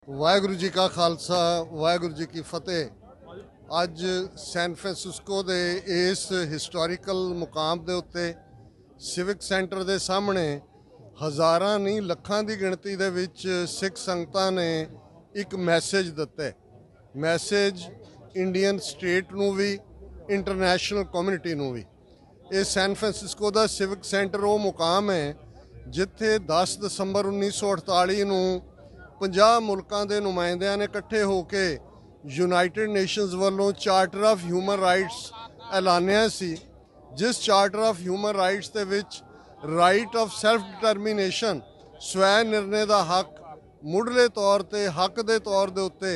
वाहगुरु जी का खालसा वाहगुरु जी की फतेह। अज San Francisco के इस हिस्टोरिकल मुकाम के उत्ते सिविक सेंटर के सामने हज़ारां नहीं लखां की गिणती दे विच सिख संगतां ने एक मैसेज दिता है। मैसेज इंडियन स्टेट नूं भी इंटरनेशनल कम्यूनिटी नूं भी। ये सैन फ्रांसिस्को का सिविक सेंटर वो मुकाम है जिथे 10 दसंबर 1948 नूं 50 मुल्कां दे नुमाइंदियां ने इकट्ठे होके यूनाइटेड नेशनस वालों चार्टर ऑफ ह्यूमन राइट्स ऐलानिया सी, जिस चार्टर ऑफ ह्यूमन राइट्स दे विच राइट ऑफ सैल्फ डिटरमीनेशन स्वै निर्णय का हक मुढ़ले तौर पर हक के तौर के उत्ते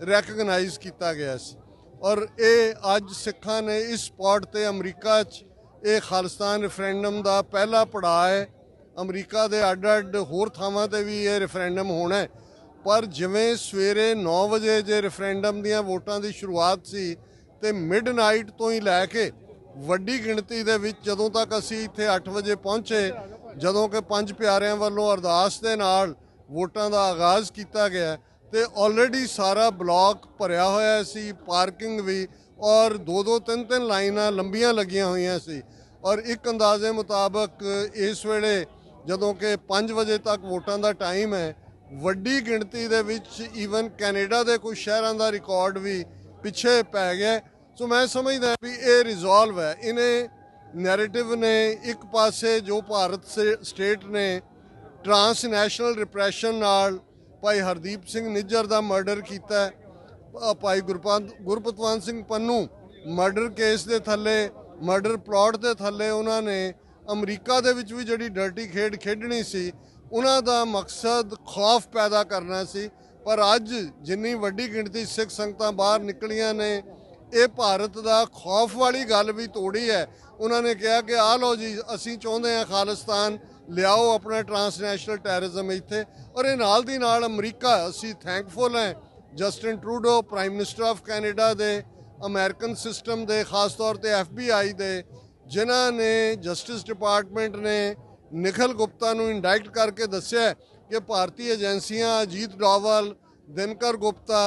रैकगनाइज किया गया सी। और ये अज सिखां ने इस स्पॉट पर अमरीका ये खालिस्तान रेफरेंडम का पहला पड़ाव है। अमरीका के अड अड होर थावां ते भी ये रेफरेंडम होना है, पर जिवें सवेरे 9 वजे जे रेफरेंडम दियां वोटां की शुरुआत सी ते मिडनाइट तो ही लैके वड्डी गिणती दे विच जदों तक असी इत्थे 8 वजे पहुँचे, जदों कि 5 प्यारिਆਂ ਵੱਲੋਂ अरदास दे नाल वोटां दा आगाज़ किया गया तो ऑलरेडी सारा ब्लॉक भरिया होया सी, पार्किंग भी और 2-2 3-3 लाइनां लंबियां लगियां हुई सी। और एक अंदाजे मुताबक इस वेले जदों कि 5 वजे तक वोटां दा टाइम है, वड्डी गिणती दे विच ईवन कैनेडा के कुछ शहरों का रिकॉर्ड भी पिछे पै गया। सो मैं समझदा भी ये रिजॉल्व है। इन्हें नैरेटिव ने एक पासे जो भारत से स्टेट ने ट्रांसनैशनल रिप्रैशन नाल भाई हरदीप सिंह निज्जर का मर्डर किया, भाई गुरपतवंत सिंह पन्नू मर्डर केस के थले मर्डर प्लॉट के थले उन्होंने अमरीका दे विच भी जिहड़ी डर्टी खेड खेडनी सी, उन्हां दा मकसद खौफ पैदा करना सी। पर अज जिन्नी वड्डी गिणती सिख संगतां बाहर निकलियां ने, ये भारत का खौफ वाली गल भी तोड़ी है। उन्होंने कहा कि आ लो जी, असी चाहते हैं खालिस्तान लियाओ अपना ट्रांसनैशनल टैरिज्म इत्थे। और ये नाल दी नाल अमरीका, असी थैंकफुल हैं Justin Trudeau prime minister of Canada दे, अमेरिकन सिस्टम दे, खास तौर पर FBI दे, जिन्हां ने जस्टिस डिपार्टमेंट ने निखिल गुप्ता नूं इंडाइक्ट करके दस्सिया कि भारतीय एजेंसियां अजीत डोवाल, दिनकर गुप्ता,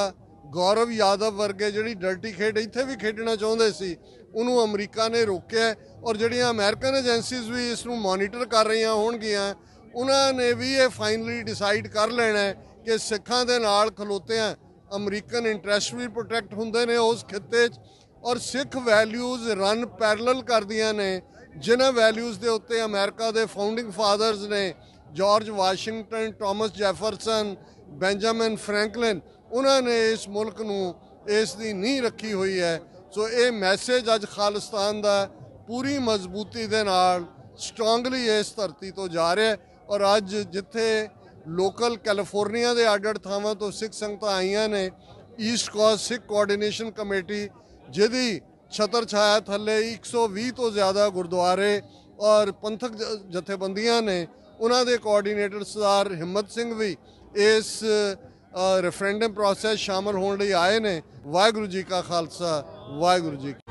गौरव यादव वर्गे जिहड़ी डर्टी खेड इत्थे भी खेडना चाहुंदे सी, उन्होंने अमरीका ने रोकिया। और जिहड़ियां अमेरिकन एजेंसीज भी इसनूं मॉनीटर कर रही होणगियां, उन्होंने भी ये फाइनली डिसाइड कर लेना है कि सिखां दे नाल खलोतियां अमरीकन इंटरस्ट भी प्रोटैक्ट हुंदे ने उस खित्ते च, और सिख वैल्यूज़ रन पैरल करदियां ने जिन्हां वैल्यूज़ के उत्ते अमेरिका के फाउंडिंग फादर्स ने, George Washington, Thomas Jefferson, Benjamin Franklin, उन्होंने इस मुल्क नूं इस दी नींह रखी हुई है। सो ये मैसेज अज खालिस्तान का पूरी मजबूती दे नाल स्ट्रोंगली इस धरती तो जा रहा है। और अज जिथे लोकल कैलीफोर्निया के अड अड थावां तो सिख संगतां आईयां ने, east coast Sikh coordination committee जिहदी छतर छाया थले 120 तो ज़्यादा गुरुद्वारे और पंथक जथेबंदियां ने, उन्हां दे कोआर्डीनेटर सरदार हिम्मत सिंह भी इस रेफरेंडम प्रोसैस शामिल होने लई आए ने। वाहगुरू जी का खालसा वाहगुरू जी की